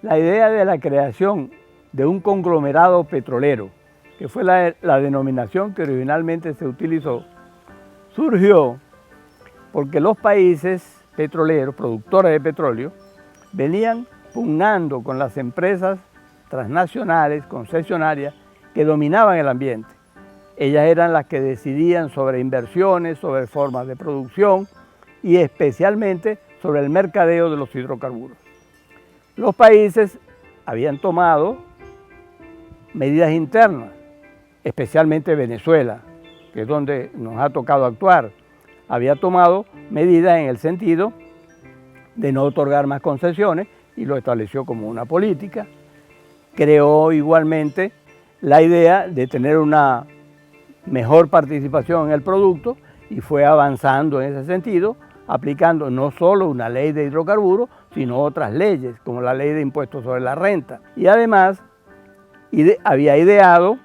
La idea de la creación de un conglomerado petrolero, que fue la denominación que originalmente se utilizó, surgió porque los países petroleros, productores de petróleo, venían pugnando con las empresas transnacionales, concesionarias, que dominaban el ambiente. Ellas eran las que decidían sobre inversiones, sobre formas de producción y especialmente sobre el mercadeo de los hidrocarburos. Los países habían tomado medidas internas, especialmente Venezuela, que es donde nos ha tocado actuar. Había tomado medidas en el sentido de no otorgar más concesiones y lo estableció como una política. Creó igualmente la idea de tener una mejor participación en el producto y fue avanzando en ese sentido, aplicando no solo una ley de hidrocarburos, sino otras leyes, como la ley de impuestos sobre la renta. Y además había ideado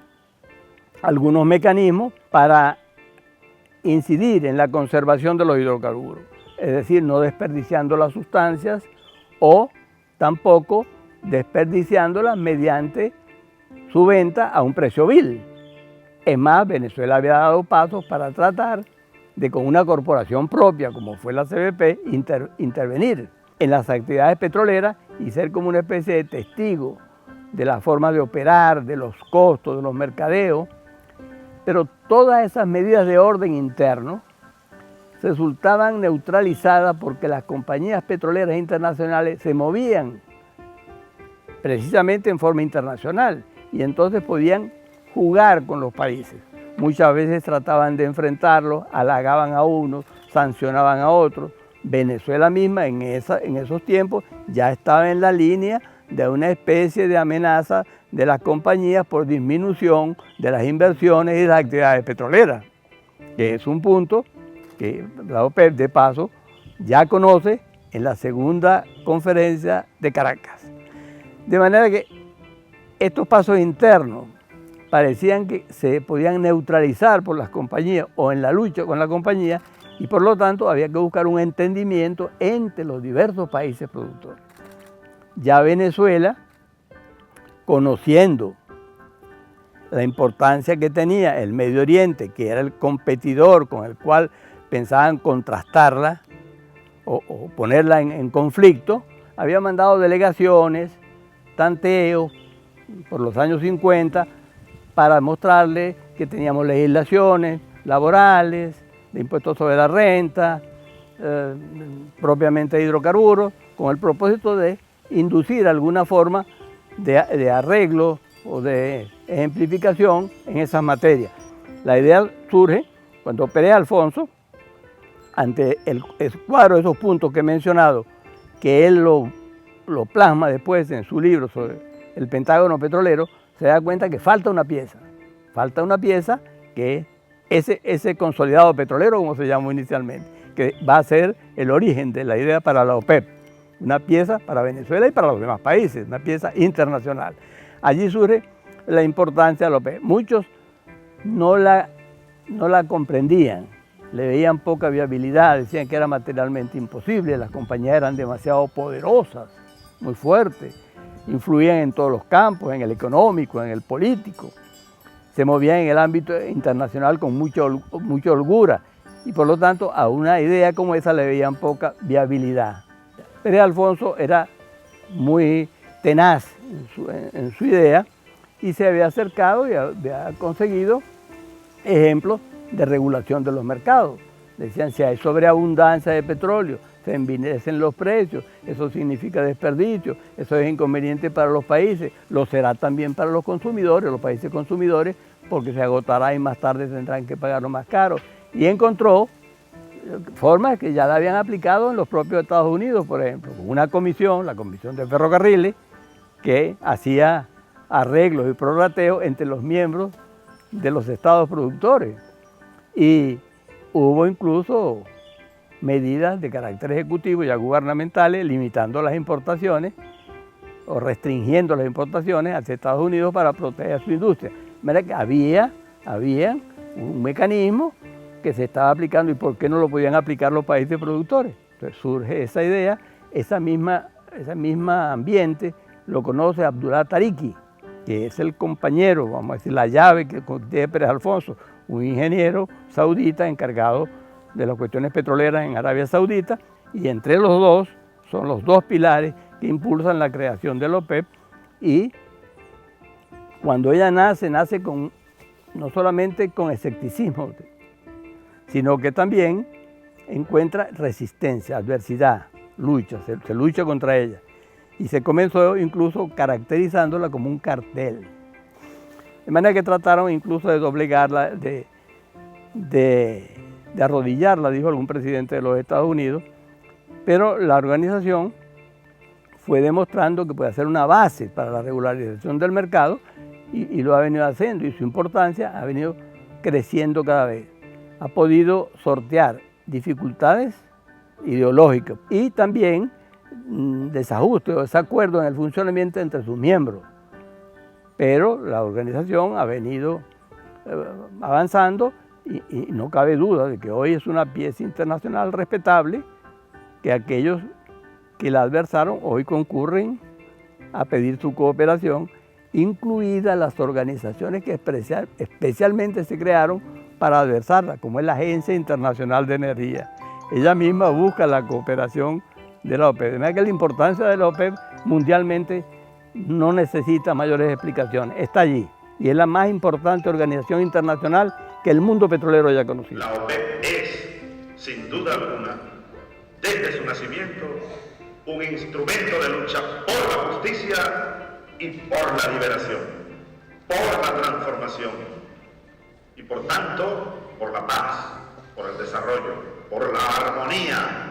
algunos mecanismos para incidir en la conservación de los hidrocarburos, es decir, no desperdiciando las sustancias o tampoco desperdiciándolas mediante su venta a un precio vil. Es más, Venezuela había dado pasos para tratar de, con una corporación propia, como fue la CBP, intervenir en las actividades petroleras y ser como una especie de testigo de la forma de operar, de los costos, de los mercadeos. Pero todas esas medidas de orden interno resultaban neutralizadas porque las compañías petroleras internacionales se movían precisamente en forma internacional y entonces podían jugar con los países. Muchas veces trataban de enfrentarlos, halagaban a unos, sancionaban a otros. Venezuela misma en esos tiempos ya estaba en la línea de una especie de amenaza de las compañías por disminución de las inversiones y de las actividades petroleras, que es un punto que la OPEP, de paso, ya conoce en la segunda conferencia de Caracas. De manera que estos pasos internos parecían que se podían neutralizar por las compañías o en la lucha con la compañía y por lo tanto había que buscar un entendimiento entre los diversos países productores. Ya Venezuela, conociendo la importancia que tenía el Medio Oriente, que era el competidor con el cual pensaban contrastarla o ponerla en conflicto, había mandado delegaciones, tanteos por los años 50 para mostrarle que teníamos legislaciones laborales, de impuestos sobre la renta, propiamente de hidrocarburos, con el propósito de inducir alguna forma de arreglo o de ejemplificación en esas materias. La idea surge cuando Pérez Alfonso, ante el cuadro de esos puntos que he mencionado, que él lo plasma después en su libro sobre el Pentágono petrolero, se da cuenta que falta una pieza que es ese consolidado petrolero, como se llamó inicialmente, que va a ser el origen de la idea para la OPEP, una pieza para Venezuela y para los demás países, una pieza internacional. Allí surge la importancia de la OPEP. Muchos no la comprendían, le veían poca viabilidad, decían que era materialmente imposible, las compañías eran demasiado poderosas, muy fuertes, influían en todos los campos, en el económico, en el político, se movían en el ámbito internacional con mucha holgura y por lo tanto a una idea como esa le veían poca viabilidad. Pérez Alfonso era muy tenaz en su idea y se había acercado y había conseguido ejemplos de regulación de los mercados. Decían, si hay sobreabundancia de petróleo, se envilecen los precios, eso significa desperdicio, eso es inconveniente para los países, lo será también para los consumidores, los países consumidores, porque se agotará y más tarde tendrán que pagarlo más caro. Y encontró formas que ya la habían aplicado en los propios Estados Unidos, por ejemplo, una comisión, la Comisión de Ferrocarriles, que hacía arreglos y prorrateos entre los miembros de los estados productores. Y hubo incluso medidas de carácter ejecutivo ya gubernamentales limitando las importaciones o restringiendo las importaciones hacia Estados Unidos para proteger su industria. Mira que había un mecanismo que se estaba aplicando y por qué no lo podían aplicar los países productores. Entonces surge esa idea, esa misma ambiente lo conoce Abdullah Tariki, que es el compañero, vamos a decir, la llave que tiene Pérez Alfonso, un ingeniero saudita encargado de las cuestiones petroleras en Arabia Saudita, y entre los dos son los dos pilares que impulsan la creación de la OPEP. Y cuando ella nace no solamente con escepticismo, sino que también encuentra resistencia, adversidad, lucha, se lucha contra ella. Y se comenzó incluso caracterizándola como un cartel. De manera que trataron incluso de doblegarla, de arrodillarla, dijo algún presidente de los Estados Unidos, pero la organización fue demostrando que puede ser una base para la regularización del mercado y lo ha venido haciendo, y su importancia ha venido creciendo cada vez. Ha podido sortear dificultades ideológicas y también desajustes o desacuerdos en el funcionamiento entre sus miembros. Pero la organización ha venido avanzando y no cabe duda de que hoy es una pieza internacional respetable, que aquellos que la adversaron hoy concurren a pedir su cooperación, incluidas las organizaciones que especialmente se crearon para adversarla, como es la Agencia Internacional de Energía. Ella misma busca la cooperación de la OPEP. De manera que la importancia de la OPEP mundialmente no necesita mayores explicaciones, está allí y es la más importante organización internacional que el mundo petrolero haya conocido. La OPEP es, sin duda alguna, desde su nacimiento, un instrumento de lucha por la justicia y por la liberación, por la transformación y por tanto por la paz, por el desarrollo, por la armonía